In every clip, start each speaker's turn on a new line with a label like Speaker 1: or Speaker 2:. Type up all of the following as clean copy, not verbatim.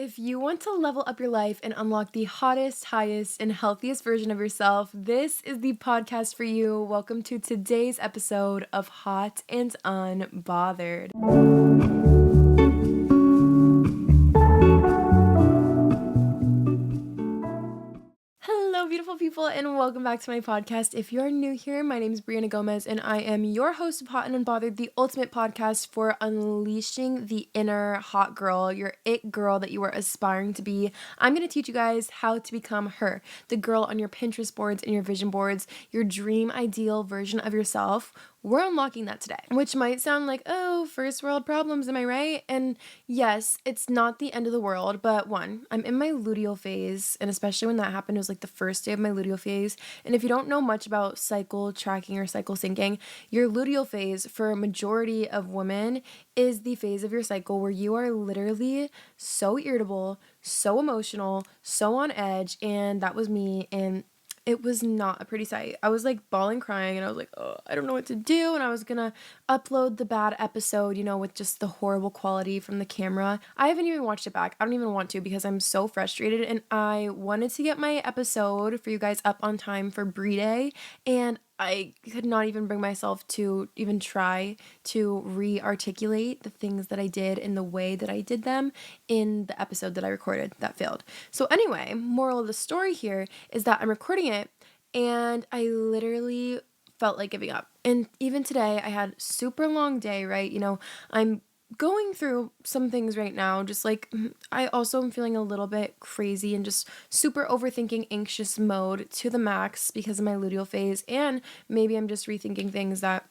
Speaker 1: If you want to level up your life and unlock the hottest, highest, and healthiest version of yourself, this is the podcast for you. Welcome to today's episode of Hot and Unbothered. Hello, beautiful people, and welcome back to my podcast. If you're new here, my name is Brianna Gomez, and I am your host of Hot and Unbothered, the ultimate podcast for unleashing the inner hot girl, your it girl that you are aspiring to be. I'm going to teach you guys how to become her, the girl on your Pinterest boards and your vision boards, your dream ideal version of yourself. We're unlocking that today, which might sound like, oh, first world problems, am I right? And yes, it's not the end of the world, but one, I'm in my luteal phase, and especially when that happened, it was like the first day of my luteal phase. And if you don't know much about cycle tracking or cycle syncing, your luteal phase for a majority of women is the phase of your cycle where you are literally so irritable, so emotional, so on edge, and that was me. And it was not a pretty sight. I was like bawling, crying, and I was like, oh, I don't know what to do. And I was gonna upload the bad episode, with just the horrible quality from the camera. I haven't even watched it back. I don't even want to because I'm so frustrated. And I wanted to get my episode for you guys up on time for Bri-day. And I could not even bring myself to even try to re-articulate the things that I did in the way that I did them in the episode that I recorded that failed. So anyway, moral of the story here is that I'm recording it and I literally felt like giving up. And even today I had super long day, right? I'm going through some things right now, just like I also am feeling a little bit crazy and just super overthinking anxious mode to the max because of my luteal phase, and maybe I'm just rethinking things that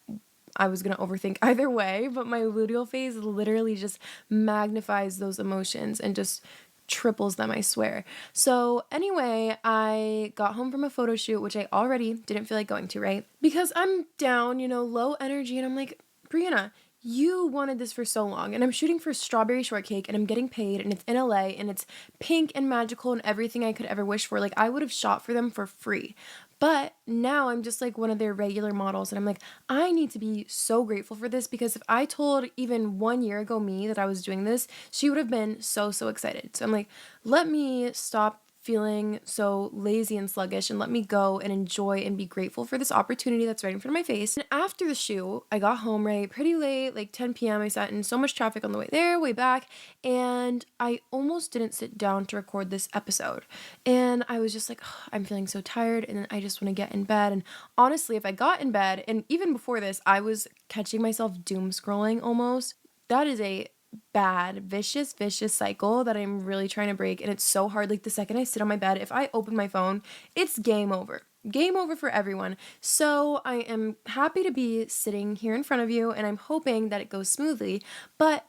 Speaker 1: I was going to overthink either way, but my luteal phase literally just magnifies those emotions and just triples them, I swear. So anyway, I got home from a photo shoot, which I already didn't feel like going to, right? Because I'm down, low energy, and I'm like, Brianna, you wanted this for so long, and I'm shooting for strawberry shortcake, and I'm getting paid, and it's in LA, and it's pink and magical and everything I could ever wish for. Like, I would have shot for them for free. But now I'm just like one of their regular models, and I'm like, I need to be so grateful for this, because if I told even 1 year ago me that I was doing this, she would have been so excited. So I'm like, let me stop feeling so lazy and sluggish and let me go and enjoy and be grateful for this opportunity that's right in front of my face. And after the shoot, I got home pretty late, like 10 p.m. I sat in so much traffic on the way there, way back, and I almost didn't sit down to record this episode. And I was just like, "Ugh, I'm feeling so tired, and then I just want to get in bed." And honestly, if I got in bed, and even before this, I was catching myself doom scrolling almost. That is a bad, vicious cycle that I'm really trying to break. And it's so hard. Like, the second I sit on my bed, if I open my phone, it's game over. Game over for everyone. So I am happy to be sitting here in front of you, and I'm hoping that it goes smoothly. But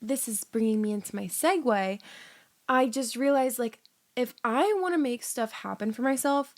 Speaker 1: this is bringing me into my segue. I just realized, like, if I want to make stuff happen for myself,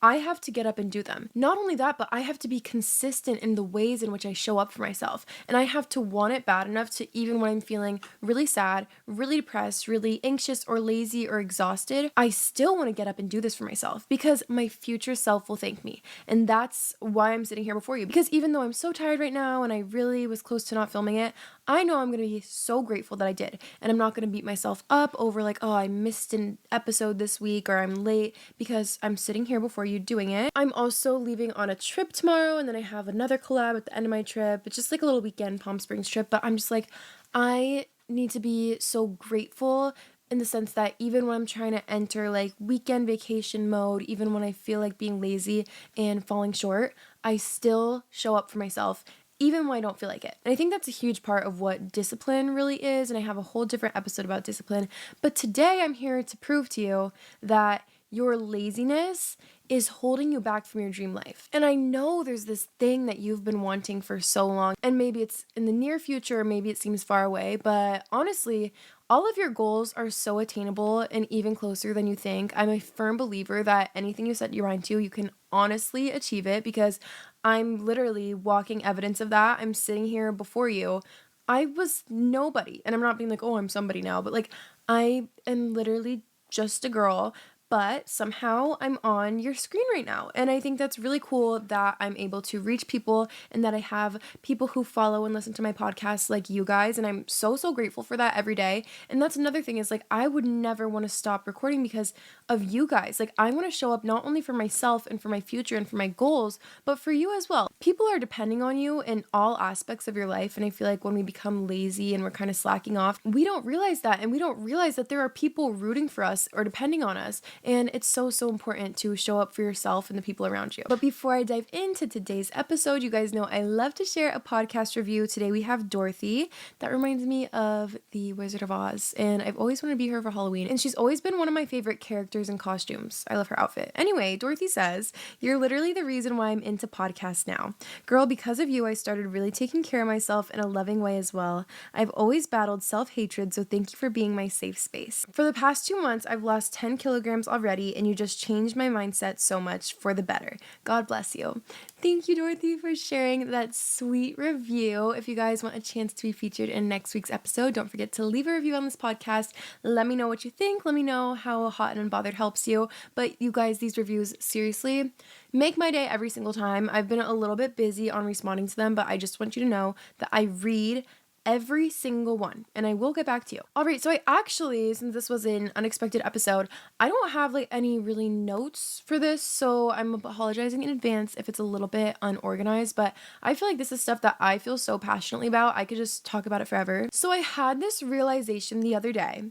Speaker 1: I have to get up and do them. Not only that, but I have to be consistent in the ways in which I show up for myself. And I have to want it bad enough to, even when I'm feeling really sad, really depressed, really anxious or lazy or exhausted, I still want to get up and do this for myself, because my future self will thank me. And that's why I'm sitting here before you. Because even though I'm so tired right now and I really was close to not filming it, I know I'm going to be so grateful that I did. And I'm not going to beat myself up over like, oh, I missed an episode this week or I'm late, because I'm sitting here before you doing it. I'm also leaving on a trip tomorrow, and then I have another collab at the end of my trip. It's just like a little weekend Palm Springs trip, but I'm just like, I need to be so grateful in the sense that even when I'm trying to enter like weekend vacation mode, even when I feel like being lazy and falling short, I still show up for myself even when I don't feel like it. And I think that's a huge part of what discipline really is, and I have a whole different episode about discipline. But today I'm here to prove to you that your laziness is holding you back from your dream life. And I know there's this thing that you've been wanting for so long, and maybe it's in the near future, maybe it seems far away, but honestly, all of your goals are so attainable and even closer than you think. I'm a firm believer that anything you set your mind to, you can honestly achieve it, because I'm literally walking evidence of that. I'm sitting here before you. I was nobody, and I'm not being like, oh, I'm somebody now, but like, I am literally just a girl but somehow I'm on your screen right now. And I think that's really cool that I'm able to reach people and that I have people who follow and listen to my podcast like you guys. And I'm so, so grateful for that every day. And that's another thing is like, I would never want to stop recording because of you guys. Like, I want to show up not only for myself and for my future and for my goals, but for you as well. People are depending on you in all aspects of your life. And I feel like when we become lazy and we're kind of slacking off, we don't realize that. And we don't realize that there are people rooting for us or depending on us. And it's so, so important to show up for yourself and the people around you. But before I dive into today's episode, you guys know I love to share a podcast review. Today we have Dorothy. That reminds me of the Wizard of Oz. And I've always wanted to be her for Halloween. And she's always been one of my favorite characters and costumes. I love her outfit. Anyway, Dorothy says, "You're literally the reason why I'm into podcasts now. Girl, because of you, I started really taking care of myself in a loving way as well. I've always battled self-hatred, so thank you for being my safe space. For the past 2 months, I've lost 10 kilograms already, and you just changed my mindset so much for the better. God bless you." Thank you, Dorothy, for sharing that sweet review. If you guys want a chance to be featured in next week's episode, don't forget to leave a review on this podcast. Let me know what you think. Let me know how Hot and Unbothered helps you. But you guys, these reviews seriously make my day every single time. I've been a little bit busy on responding to them, but I just want you to know that I read every single one, and I will get back to you. All right, so I actually, since this was an unexpected episode, I don't have like any really notes for this, so I'm apologizing in advance if it's a little bit unorganized, but I feel like this is stuff that I feel so passionately about. I could just talk about it forever. So I had this realization the other day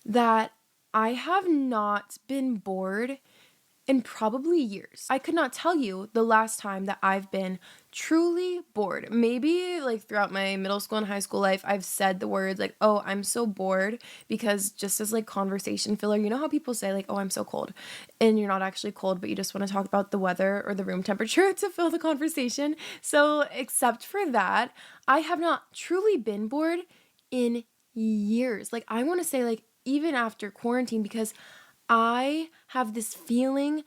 Speaker 1: that I have not been bored in probably years. I could not tell you the last time that I've been truly bored. Maybe like throughout my middle school and high school life, I've said the words like, "Oh, I'm so bored," because just as like conversation filler, you know how people say like, "Oh, I'm so cold," and you're not actually cold, but you just want to talk about the weather or the room temperature to fill the conversation. So except for that, I have not truly been bored in years. Like I want to say like even after quarantine, because I have this feeling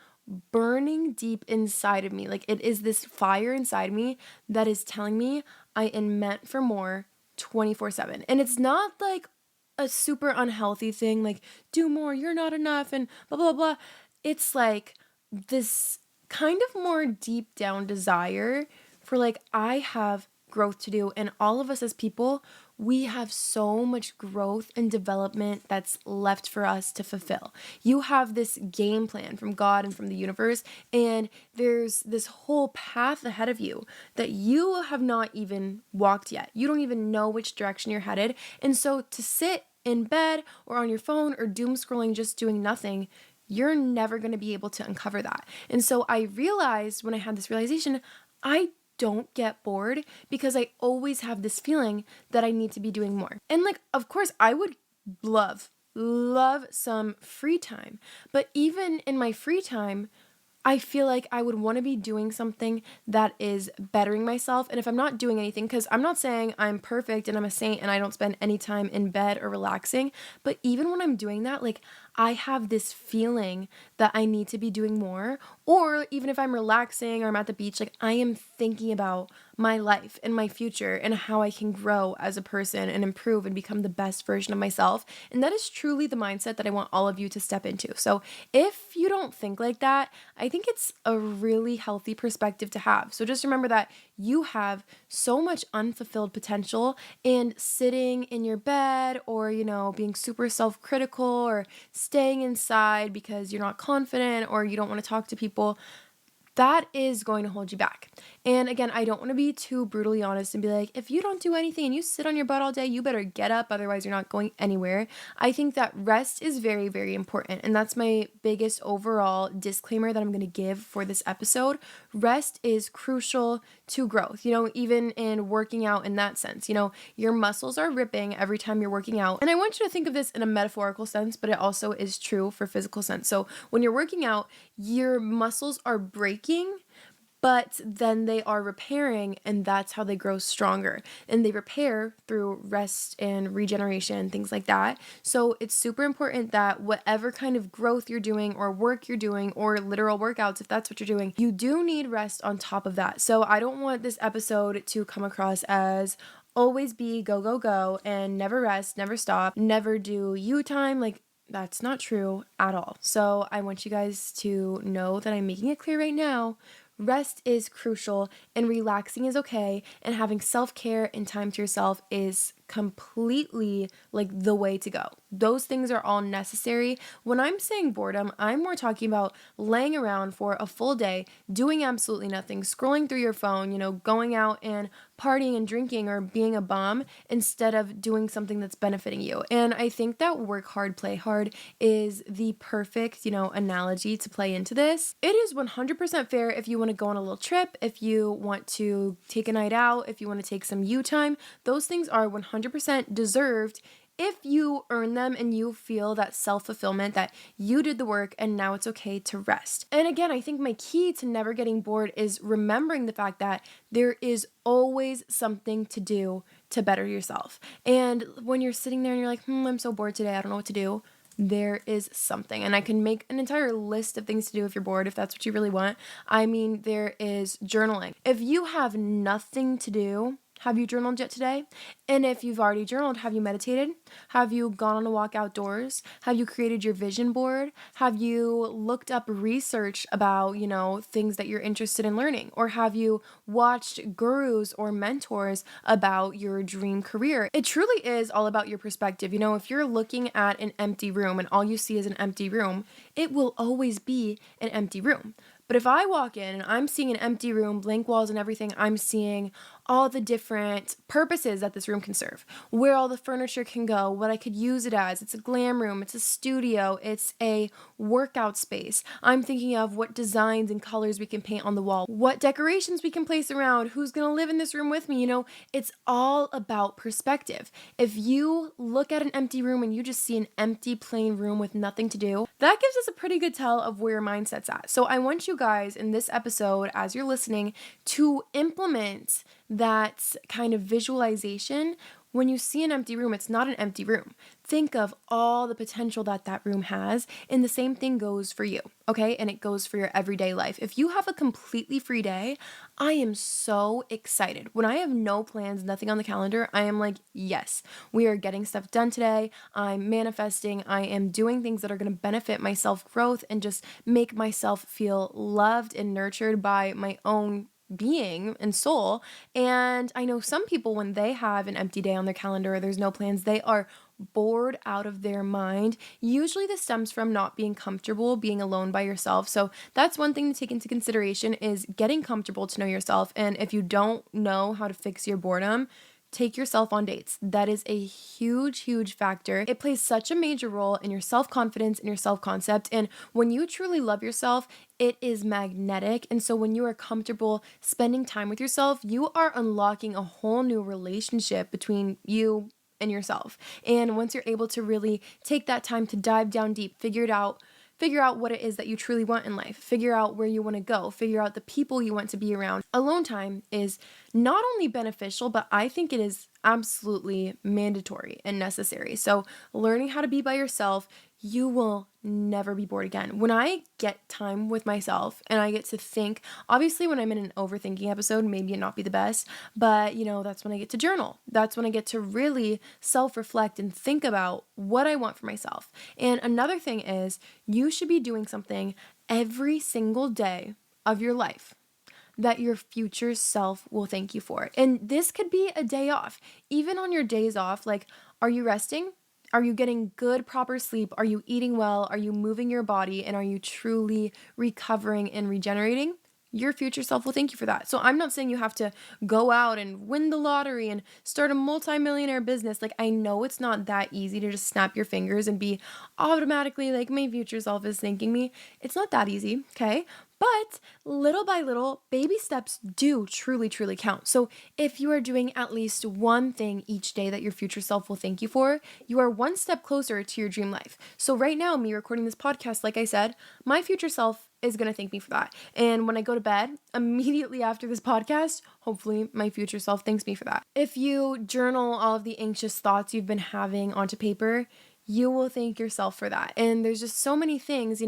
Speaker 1: burning deep inside of me. Like it is this fire inside me that is telling me I am meant for more 24/7. And it's not like a super unhealthy thing, like do more, you're not enough, and blah, blah, blah. It's like this kind of more deep down desire for like, I have growth to do. And all of us as people, we have so much growth and development that's left for us to fulfill. You have this game plan from God and from the universe, and there's this whole path ahead of you that you have not even walked yet. You don't even know which direction you're headed. And so to sit in bed or on your phone or doom scrolling, just doing nothing, you're never going to be able to uncover that. And so I realized when I had this realization, I don't get bored because I always have this feeling that I need to be doing more. And like, of course, I would love some free time. But even in my free time, I feel like I would want to be doing something that is bettering myself. And if I'm not doing anything, because I'm not saying I'm perfect and I'm a saint and I don't spend any time in bed or relaxing, but even when I'm doing that, like I have this feeling that I need to be doing more. Or even if I'm relaxing or I'm at the beach, like I am thinking about my life and my future and how I can grow as a person and improve and become the best version of myself. And that is truly the mindset that I want all of you to step into. So if you don't think like that, I think it's a really healthy perspective to have. So just remember that you have so much unfulfilled potential, and sitting in your bed or, being super self-critical or staying inside because you're not confident or you don't want to talk to people, that is going to hold you back. And again, I don't want to be too brutally honest and be like, if you don't do anything and you sit on your butt all day, you better get up, otherwise you're not going anywhere. I think that rest is very, very important. And that's my biggest overall disclaimer that I'm going to give for this episode. Rest is crucial to growth, even in working out in that sense. Your muscles are ripping every time you're working out. And I want you to think of this in a metaphorical sense, but it also is true for physical sense. So when you're working out, your muscles are breaking, but then they are repairing, and that's how they grow stronger. And they repair through rest and regeneration, things like that. So it's super important that whatever kind of growth you're doing or work you're doing or literal workouts, if that's what you're doing, you do need rest on top of that. So I don't want this episode to come across as always be go, go, go, and never rest, never stop, never do you time. Like, That's not true at all. So I want you guys to know that I'm making it clear right now. Rest is crucial and relaxing is okay, and having self-care and time to yourself is completely like the way to go. Those things are all necessary. When I'm saying boredom, I'm more talking about laying around for a full day, doing absolutely nothing, scrolling through your phone, going out and partying and drinking or being a bum instead of doing something that's benefiting you. And I think that work hard, play hard is the perfect, analogy to play into this. It is 100% fair if you want to go on a little trip, if you want to take a night out, if you want to take some you time. Those things are 100% deserved if you earn them and you feel that self-fulfillment that you did the work and now it's okay to rest. And again, I think my key to never getting bored is remembering the fact that there is always something to do to better yourself. And when you're sitting there and you're like, I'm so bored today, I don't know what to do, there is something. And I can make an entire list of things to do if you're bored, if that's what you really want. I mean, there is journaling. If you have nothing to do, have you journaled yet today? And if you've already journaled, have you meditated? Have you gone on a walk outdoors? Have you created your vision board? Have you looked up research about, things that you're interested in learning? Or have you watched gurus or mentors about your dream career? It truly is all about your perspective. If you're looking at an empty room and all you see is an empty room, it will always be an empty room. But if I walk in and I'm seeing an empty room, blank walls and everything, I'm seeing all the different purposes that this room can serve, where all the furniture can go, what I could use it as. It's a glam room, it's a studio, it's a workout space. I'm thinking of what designs and colors we can paint on the wall, what decorations we can place around, who's going to live in this room with me. It's all about perspective. If you look at an empty room and you just see an empty, plain room with nothing to do, that gives us a pretty good tell of where your mindset's at. So I want you guys in this episode, as you're listening, to implement that kind of visualization. When you see an empty room, it's not an empty room. Think of all the potential that that room has, and the same thing goes for you, okay? And it goes for your everyday life. If you have a completely free day, I am so excited. When I have no plans, nothing on the calendar, I am like, yes, we are getting stuff done today. I'm manifesting. I am doing things that are going to benefit my self-growth and just make myself feel loved and nurtured by my own being and soul. And I know some people, when they have an empty day on their calendar or there's no plans, they are bored out of their mind. Usually this stems from not being comfortable being alone by yourself. So that's one thing to take into consideration, is getting comfortable to know yourself. And if you don't know how to fix your boredom, take yourself on dates. That is a huge, huge factor. It plays such a major role in your self-confidence and your self-concept. And when you truly love yourself, it is magnetic. And so when you are comfortable spending time with yourself, you are unlocking a whole new relationship between you and yourself. And once you're able to really take that time to dive down deep, figure out what it is that you truly want in life, figure out where you want to go, figure out the people you want to be around. Alone time is not only beneficial, but I think it is absolutely mandatory and necessary. So learning how to be by yourself, you will never be bored again. When I get time with myself and I get to think, obviously when I'm in an overthinking episode, maybe it not be the best, but that's when I get to journal. That's when I get to really self-reflect and think about what I want for myself. And another thing is, you should be doing something every single day of your life that your future self will thank you for. And this could be a day off. Even on your days off, like, are you resting? Are you getting good, proper sleep? Are you eating well? Are you moving your body? And are you truly recovering and regenerating? Your future self will thank you for that. So I'm not saying you have to go out and win the lottery and start a multi-millionaire business. Like, I know it's not that easy to just snap your fingers and be automatically like, my future self is thanking me. It's not that easy, okay? But little by little, baby steps do truly, truly count. So if you are doing at least one thing each day that your future self will thank you for, you are one step closer to your dream life. So right now, me recording this podcast, like I said, my future self is going to thank me for that. And when I go to bed, immediately after this podcast, hopefully my future self thanks me for that. If you journal all of the anxious thoughts you've been having onto paper, you will thank yourself for that. And there's just so many things,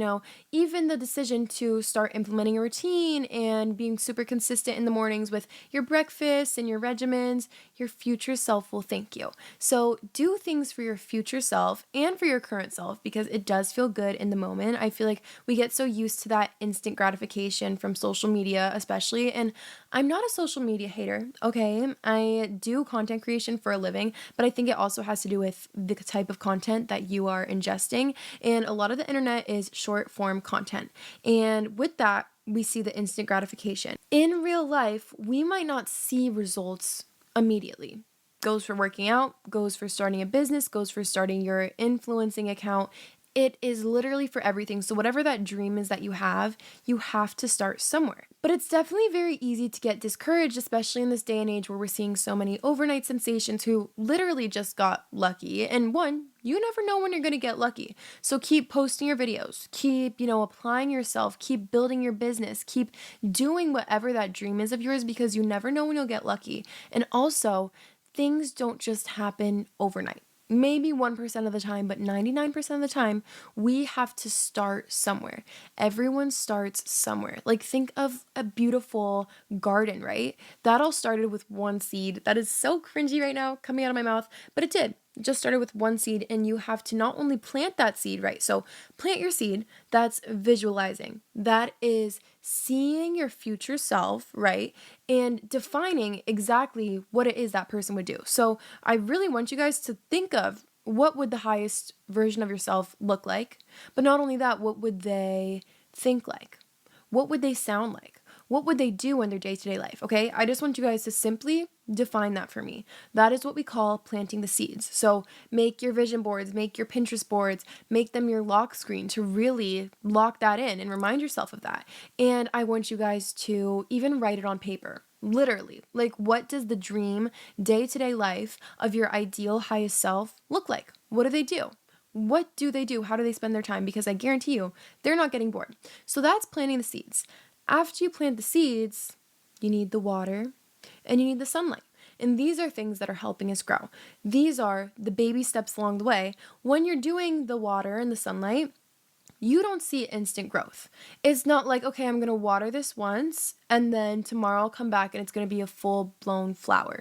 Speaker 1: even the decision to start implementing a routine and being super consistent in the mornings with your breakfast and your regimens, your future self will thank you. So do things for your future self and for your current self because it does feel good in the moment. I feel like we get so used to that instant gratification from social media, especially. And I'm not a social media hater, okay? I do content creation for a living, but I think it also has to do with the type of content that you are ingesting. And a lot of the internet is short form content. And with that, we see the instant gratification. In real life, we might not see results immediately. Goes for working out, goes for starting a business, goes for starting your influencing account. It is literally for everything. So whatever that dream is that you have to start somewhere. But it's definitely very easy to get discouraged, especially in this day and age where we're seeing so many overnight sensations who literally just got lucky. And one, you never know when you're going to get lucky. So keep posting your videos, keep, applying yourself, keep building your business, keep doing whatever that dream is of yours because you never know when you'll get lucky. And also, things don't just happen overnight. Maybe 1% of the time, but 99% of the time, we have to start somewhere. Everyone starts somewhere. Like, think of a beautiful garden, right? That all started with one seed. That is so cringy right now coming out of my mouth, but it did. It just started with one seed, and you have to not only plant that seed, right? So plant your seed. That's visualizing. That is seeing your future self, right? And defining exactly what it is that person would do. So I really want you guys to think of what would the highest version of yourself look like? But not only that, what would they think like? What would they sound like? What would they do in their day-to-day life? Okay, I just want you guys to simply define that for me. That is what we call planting the seeds. So make your vision boards, make your Pinterest boards, make them your lock screen to really lock that in and remind yourself of that. And I want you guys to even write it on paper. Literally, like, what does the dream day-to-day life of your ideal highest self look like? What do they do? What do they do? How do they spend their time? Because I guarantee you, they're not getting bored. So that's planting the seeds. After you plant the seeds, you need the water and you need the sunlight. And these are things that are helping us grow. These are the baby steps along the way. When you're doing the water and the sunlight, you don't see instant growth. It's not like, okay, I'm going to water this once and then tomorrow I'll come back and it's going to be a full-blown flower.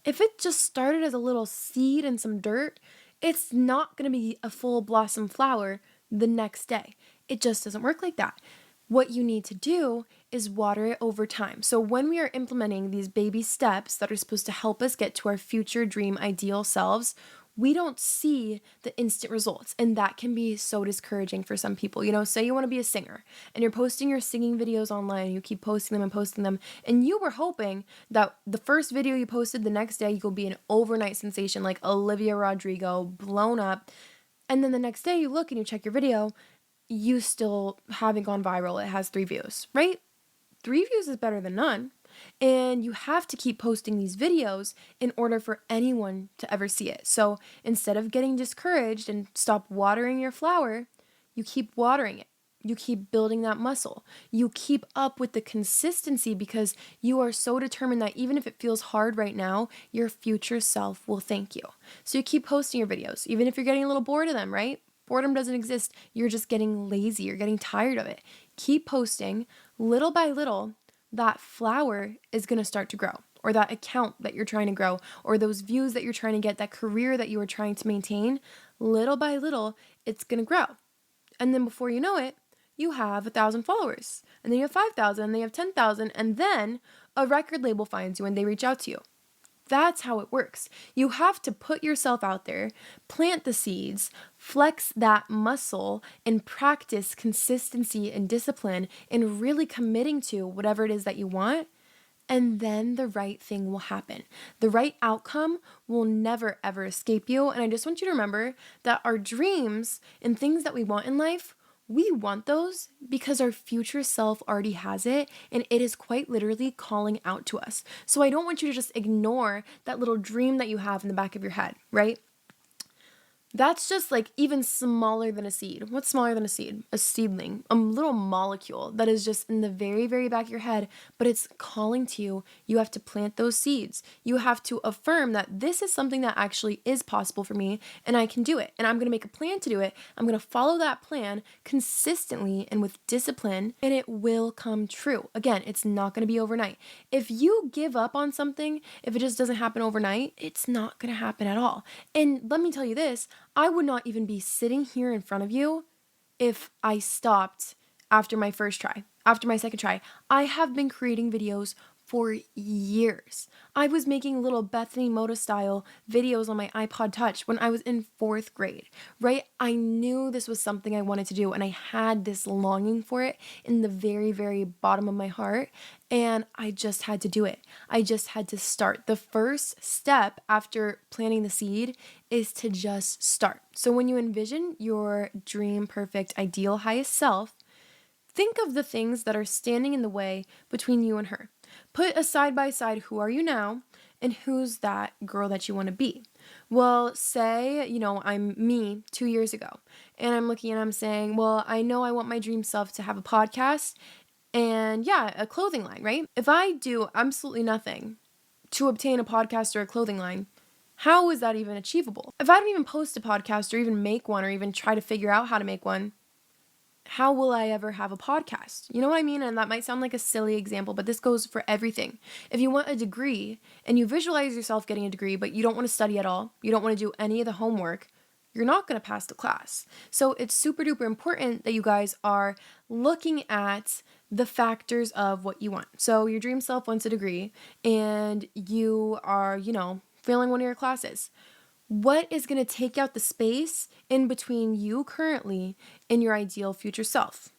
Speaker 1: If it just started as a little seed and some dirt, it's not going to be a full blossom flower the next day. It just doesn't work like that. What you need to do is water it over time. So when we are implementing these baby steps that are supposed to help us get to our future dream ideal selves, we don't see the instant results. And that can be so discouraging for some people. Say you want to be a singer and you're posting your singing videos online, you keep posting them, and you were hoping that the first video you posted the next day, you'll be an overnight sensation like Olivia Rodrigo, blown up. And then the next day you look and you check your video, you still haven't gone viral. It has 3 views, right? 3 views is better than none. And you have to keep posting these videos in order for anyone to ever see it. So instead of getting discouraged and stop watering your flower, you keep watering it. You keep building that muscle. You keep up with the consistency because you are so determined that even if it feels hard right now, your future self will thank you. So you keep posting your videos, even if you're getting a little bored of them, right? Boredom doesn't exist. You're just getting lazy. You're getting tired of it. Keep posting. Little by little, that flower is going to start to grow, or that account that you're trying to grow, or those views that you're trying to get, that career that you are trying to maintain. Little by little, it's going to grow. And then before you know it, you have 1,000 followers, and then you have 5,000, and then you have 10,000, and then a record label finds you and they reach out to you. That's how it works. You have to put yourself out there, plant the seeds, flex that muscle, and practice consistency and discipline and really committing to whatever it is that you want. And then the right thing will happen. The right outcome will never, ever escape you. And I just want you to remember that our dreams and things that we want in life, we want those because our future self already has it, and it is quite literally calling out to us. So I don't want you to just ignore that little dream that you have in the back of your head, right? That's just like even smaller than a seed. What's smaller than a seed? A seedling, a little molecule that is just in the very, very back of your head, but it's calling to you. You have to plant those seeds. You have to affirm that this is something that actually is possible for me and I can do it. And I'm going to make a plan to do it. I'm going to follow that plan consistently and with discipline, and it will come true. Again, it's not going to be overnight. If you give up on something, if it just doesn't happen overnight, it's not going to happen at all. And let me tell you this, I would not even be sitting here in front of you if I stopped after my first try, after my second try. I have been creating videos for years. I was making little Bethany Moda style videos on my iPod Touch when I was in 4th grade, right? I knew this was something I wanted to do, and I had this longing for it in the very, very bottom of my heart, and I just had to do it. I just had to start. The first step after planting the seed is to just start. So when you envision your dream, perfect, ideal, highest self, think of the things that are standing in the way between you and her. Put a side by side, who are you now and who's that girl that you want to be? Well, say, I'm me 2 years ago, and I'm looking and I'm saying, well, I know I want my dream self to have a podcast and a clothing line, right? If I do absolutely nothing to obtain a podcast or a clothing line, how is that even achievable? If I don't even post a podcast or even make one or even try to figure out how to make one, how will I ever have a podcast? You know what I mean? And that might sound like a silly example, but this goes for everything. If you want a degree and you visualize yourself getting a degree, but you don't want to study at all, you don't want to do any of the homework, you're not going to pass the class. So it's super duper important that you guys are looking at the factors of what you want. So your dream self wants a degree and you are, failing one of your classes. What is going to take out the space in between you currently and your ideal future self?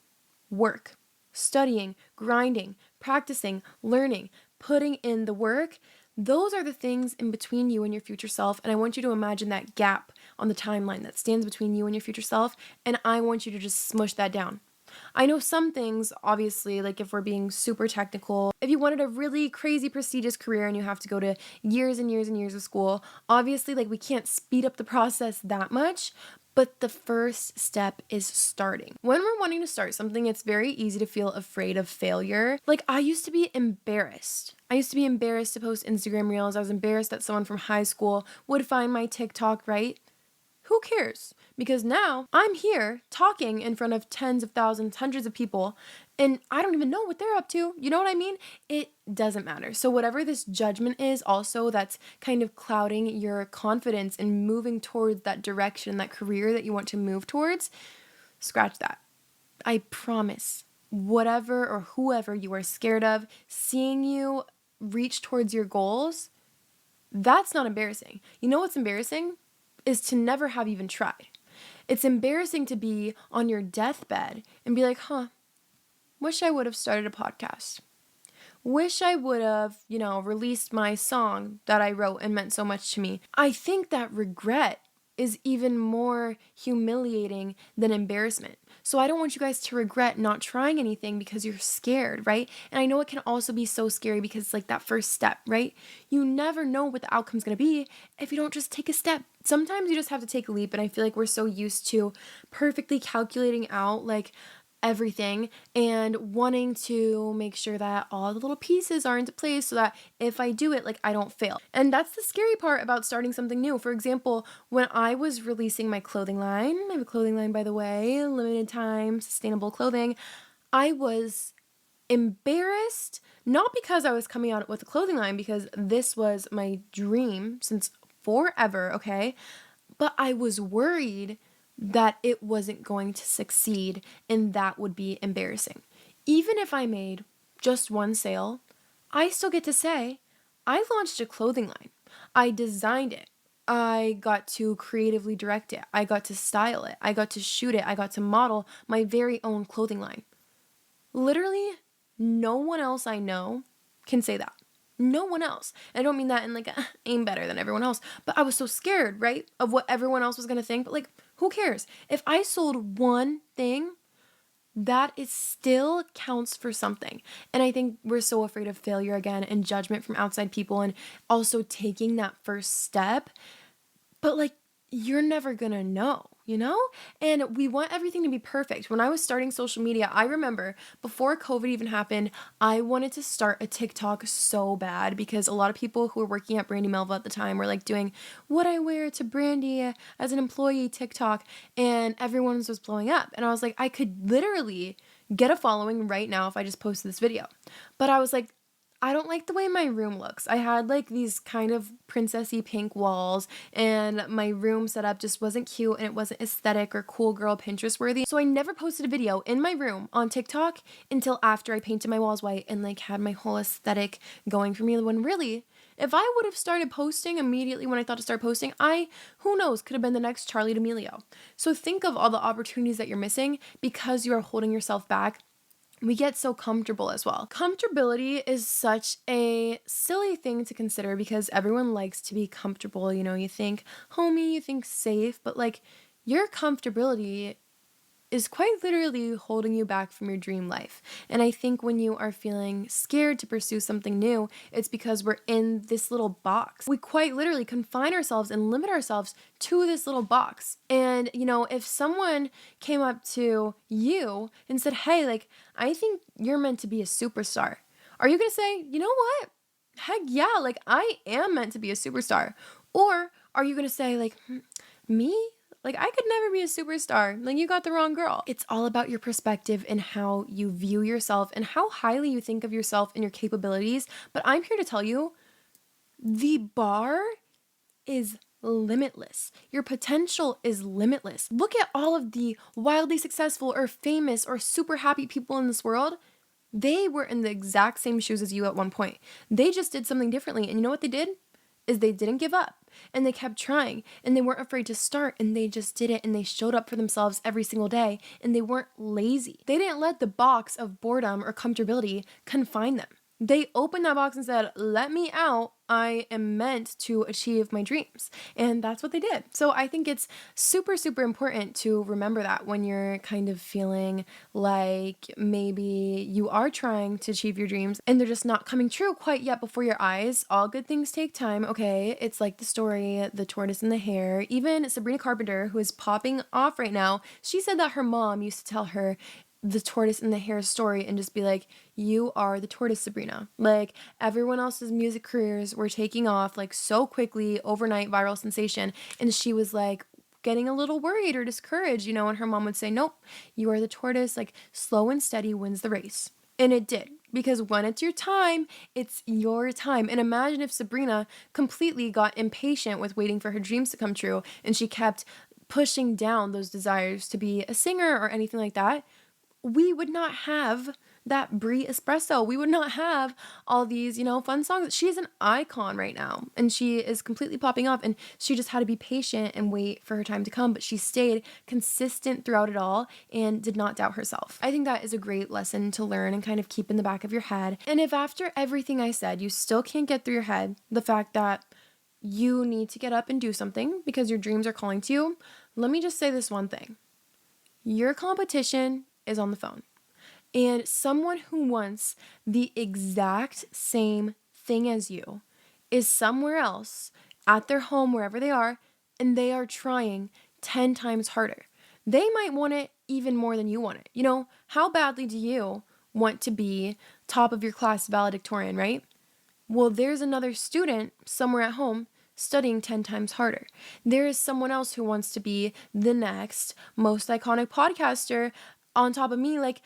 Speaker 1: Work, studying, grinding, practicing, learning, putting in the work. Those are the things in between you and your future self. And I want you to imagine that gap on the timeline that stands between you and your future self. And I want you to just smush that down. I know some things, obviously, like if we're being super technical, if you wanted a really crazy prestigious career and you have to go to years and years and years of school, obviously, like we can't speed up the process that much, but the first step is starting. When we're wanting to start something, it's very easy to feel afraid of failure. Like I used to be embarrassed. I used to be embarrassed to post Instagram reels. I was embarrassed that someone from high school would find my TikTok, right? Who cares? Because now I'm here talking in front of tens of thousands, hundreds of people, and I don't even know what they're up to. You know what I mean? It doesn't matter. So whatever this judgment is also that's kind of clouding your confidence in moving towards that direction, that career that you want to move towards, scratch that. I promise, whatever or whoever you are scared of, seeing you reach towards your goals, that's not embarrassing. You know what's embarrassing? Is to never have even tried. It's embarrassing to be on your deathbed and be like, wish I would have started a podcast. Wish I would have, released my song that I wrote and meant so much to me. I think that regret is even more humiliating than embarrassment. So I don't want you guys to regret not trying anything because you're scared, right? And I know it can also be so scary because it's like that first step, right? You never know what the outcome's going to be if you don't just take a step. Sometimes you just have to take a leap, and I feel like we're so used to perfectly calculating out like everything and wanting to make sure that all the little pieces are into place so that if I do it, like I don't fail. And that's the scary part about starting something new. For example, when I was releasing my clothing line, I have a clothing line, by the way, limited time, sustainable clothing, I was embarrassed, not because I was coming out with a clothing line, because this was my dream since forever, okay? But I was worried that it wasn't going to succeed, and that would be embarrassing. Even if I made just one sale, I still get to say, I launched a clothing line. I designed it. I got to creatively direct it. I got to style it. I got to shoot it. I got to model my very own clothing line. Literally, no one else I know can say that. No one else. And I don't mean that in like I'm better than everyone else, but I was so scared, right, of what everyone else was going to think. But like, who cares? If I sold one thing, that it still counts for something. And I think we're so afraid of failure again and judgment from outside people and also taking that first step. But like, you're never gonna know, you know? And we want everything to be perfect. When I was starting social media, I remember before COVID even happened, I wanted to start a TikTok so bad because a lot of people who were working at Brandy Melville at the time were like doing what I wear to Brandy as an employee TikTok, and everyone's was blowing up. And I was like, I could literally get a following right now if I just posted this video. But I was like, I don't like the way my room looks. I had like these kind of princessy pink walls, and my room setup just wasn't cute and it wasn't aesthetic or cool girl Pinterest worthy. So I never posted a video in my room on TikTok until after I painted my walls white and like had my whole aesthetic going for me. When really, if I would have started posting immediately when I thought to start posting, who knows, could have been the next Charlie D'Amelio. So think of all the opportunities that you're missing because you are holding yourself back. We get so comfortable as well. Comfortability is such a silly thing to consider because everyone likes to be comfortable. You know, you think homey, you think safe, but like your comfortability is quite literally holding you back from your dream life. And I think when you are feeling scared to pursue something new, it's because we're in this little box. We quite literally confine ourselves and limit ourselves to this little box. And, you know, if someone came up to you and said, hey, like, I think you're meant to be a superstar, are you going to say, you know what? Heck yeah, like, I am meant to be a superstar? Or are you going to say, like, me? Like, I could never be a superstar. Like, you got the wrong girl. It's all about your perspective and how you view yourself and how highly you think of yourself and your capabilities. But I'm here to tell you, the bar is limitless. Your potential is limitless. Look at all of the wildly successful or famous or super happy people in this world. They were in the exact same shoes as you at one point. They just did something differently. And you know what they did? Is they didn't give up and they kept trying and they weren't afraid to start and they just did it and they showed up for themselves every single day and they weren't lazy. They didn't let the box of boredom or comfortability confine them. They opened that box and said, let me out. I am meant to achieve my dreams. And that's what they did. So I think it's super, super important to remember that when you're kind of feeling like maybe you are trying to achieve your dreams and they're just not coming true quite yet before your eyes. All good things take time, okay? It's like the story, The Tortoise and the Hare. Even Sabrina Carpenter, who is popping off right now, she said that her mom used to tell her the tortoise and the hare story and just be like, you are the tortoise, Sabrina. Like, everyone else's music careers were taking off like so quickly, overnight viral sensation, and she was like getting a little worried or discouraged, you know, and her mom would say, nope, you are the tortoise, like slow and steady wins the race. And it did, because when it's your time, it's your time. And imagine if Sabrina completely got impatient with waiting for her dreams to come true and she kept pushing down those desires to be a singer or anything like that. We would not have that Brie espresso. We would not have all these, you know, fun songs. She's an icon right now and she is completely popping up, and she just had to be patient and wait for her time to come, but she stayed consistent throughout it all and did not doubt herself. I think that is a great lesson to learn and kind of keep in the back of your head. And if after everything I said, you still can't get through your head the fact that you need to get up and do something because your dreams are calling to you, let me just say this one thing. Your competition is on the phone. And someone who wants the exact same thing as you is somewhere else at their home, wherever they are, and they are trying 10 times harder. They might want it even more than you want it. You know, how badly do you want to be top of your class valedictorian, right? Well, there's another student somewhere at home studying 10 times harder. There is someone else who wants to be the next most iconic podcaster on top of me. Like,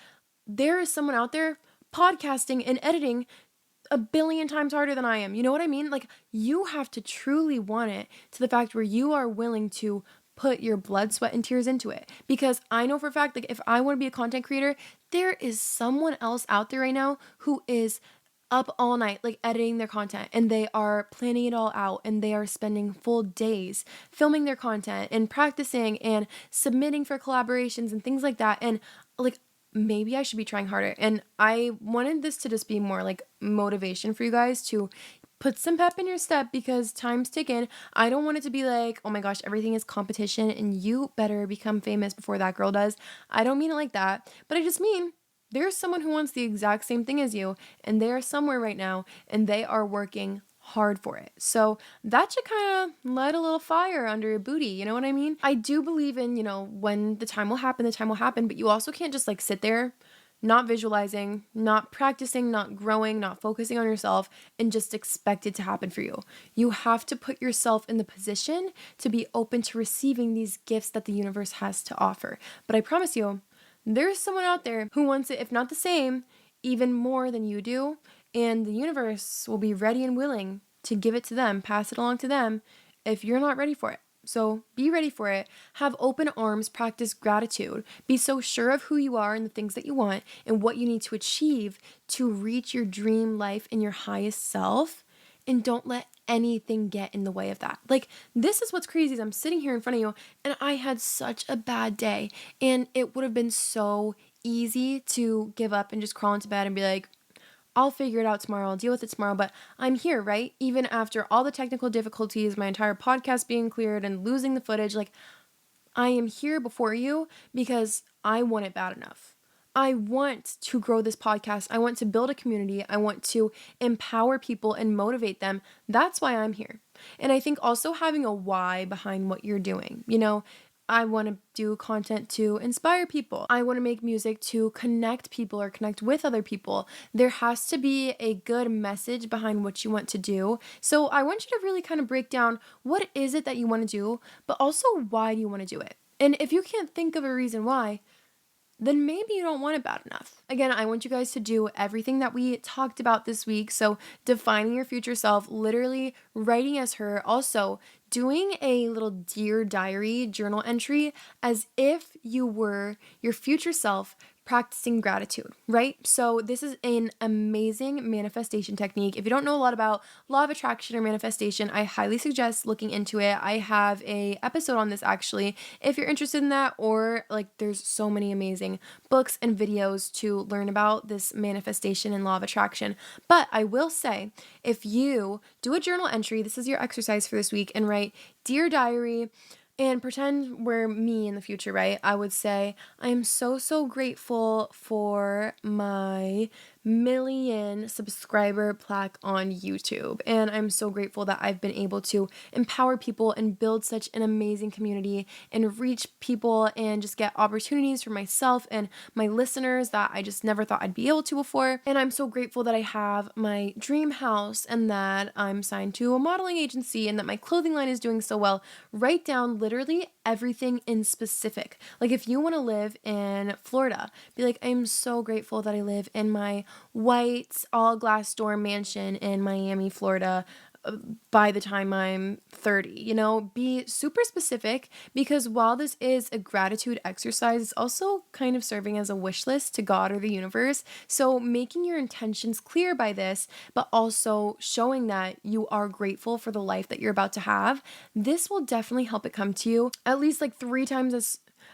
Speaker 1: there is someone out there podcasting and editing a billion times harder than I am. You know what I mean? Like, you have to truly want it to the fact where you are willing to put your blood, sweat, and tears into it. Because I know for a fact, like, if I want to be a content creator, there is someone else out there right now who is up all night, like editing their content, and they are planning it all out, and they are spending full days filming their content and practicing and submitting for collaborations and things like that. And like, maybe I should be trying harder. And I wanted this to just be more like motivation for you guys to put some pep in your step because time's ticking. I don't want it to be like, oh my gosh, everything is competition and you better become famous before that girl does. I don't mean it like that, but I just mean there's someone who wants the exact same thing as you, and they are somewhere right now and they are working hard for it. So that should kind of light a little fire under your booty. You know what I mean? I do believe in, when the time will happen, but you also can't just like sit there not visualizing, not practicing, not growing, not focusing on yourself, and just expect it to happen for you. You have to put yourself in the position to be open to receiving these gifts that the universe has to offer. But I promise you, there's someone out there who wants it, if not the same, even more than you do, and the universe will be ready and willing to give it to them, pass it along to them if you're not ready for it. So be ready for it. Have open arms, practice gratitude. Be so sure of who you are and the things that you want and what you need to achieve to reach your dream life and your highest self. And don't let anything get in the way of that. Like, this is what's crazy is I'm sitting here in front of you and I had such a bad day. And it would have been so easy to give up and just crawl into bed and be like, I'll figure it out tomorrow. I'll deal with it tomorrow. But I'm here, right? Even after all the technical difficulties, my entire podcast being cleared and losing the footage, like, I am here before you because I want it bad enough. I want to grow this podcast. I want to build a community. I want to empower people and motivate them. That's why I'm here. And I think also having a why behind what you're doing. I want to do content to inspire people. I want to make music to connect people or connect with other people. There has to be a good message behind what you want to do. So I want you to really kind of break down what is it that you want to do, but also why do you want to do it? And if you can't think of a reason why, then maybe you don't want it bad enough. Again, I want you guys to do everything that we talked about this week. So defining your future self, literally writing as her, also doing a little Dear Diary journal entry as if you were your future self practicing gratitude, right? So this is an amazing manifestation technique. If you don't know a lot about law of attraction or manifestation, I highly suggest looking into it. I have a episode on this actually, if you're interested in that, or like there's so many amazing books and videos to learn about this manifestation and law of attraction. But I will say, if you do a journal entry, this is your exercise for this week, and write Dear Diary, and pretend we're me in the future, right? I would say, I am so, so grateful for my million subscriber plaque on YouTube. And I'm so grateful that I've been able to empower people and build such an amazing community and reach people and just get opportunities for myself and my listeners that I just never thought I'd be able to before. And I'm so grateful that I have my dream house and that I'm signed to a modeling agency and that my clothing line is doing so well. Write down literally everything in specific. Like if you want to live in Florida, be like, I'm so grateful that I live in my white all glass door mansion in Miami, Florida by the time I'm 30. Be super specific, because while this is a gratitude exercise, it's also kind of serving as a wish list to God or the universe. So making your intentions clear by this, but also showing that you are grateful for the life that you're about to have, this will definitely help it come to you at least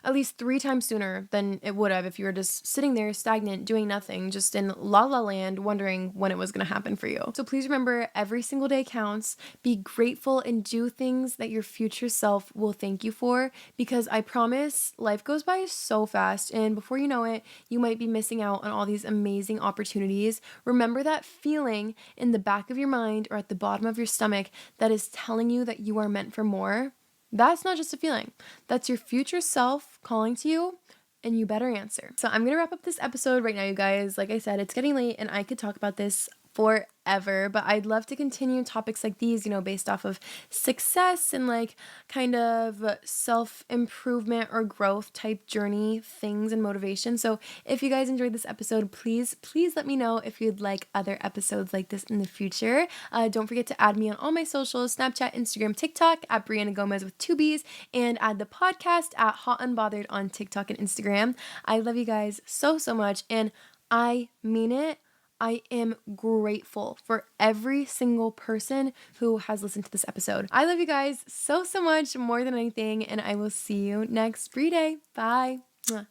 Speaker 1: at least 3 times sooner than it would have if you were just sitting there stagnant, doing nothing, just in la la land, wondering when it was going to happen for you. So please remember, every single day counts. Be grateful and do things that your future self will thank you for, because I promise life goes by so fast, and before you know it, you might be missing out on all these amazing opportunities. Remember that feeling in the back of your mind or at the bottom of your stomach that is telling you that you are meant for more. That's not just a feeling. That's your future self calling to you, and you better answer. So I'm going to wrap up this episode right now, you guys. Like I said, it's getting late and I could talk about this forever, but I'd love to continue topics like these, based off of success and like kind of self-improvement or growth type journey things and motivation. So if you guys enjoyed this episode, please let me know if you'd like other episodes like this in the future. Don't forget to add me on all my socials: Snapchat, Instagram, TikTok at Brianna Gomez with 2 B's, and add the podcast at Hot Unbothered on TikTok and Instagram. I love you guys so, so much, and I mean it. I am grateful for every single person who has listened to this episode. I love you guys so, so much, more than anything, and I will see you next Bri-day. Bye. Mwah.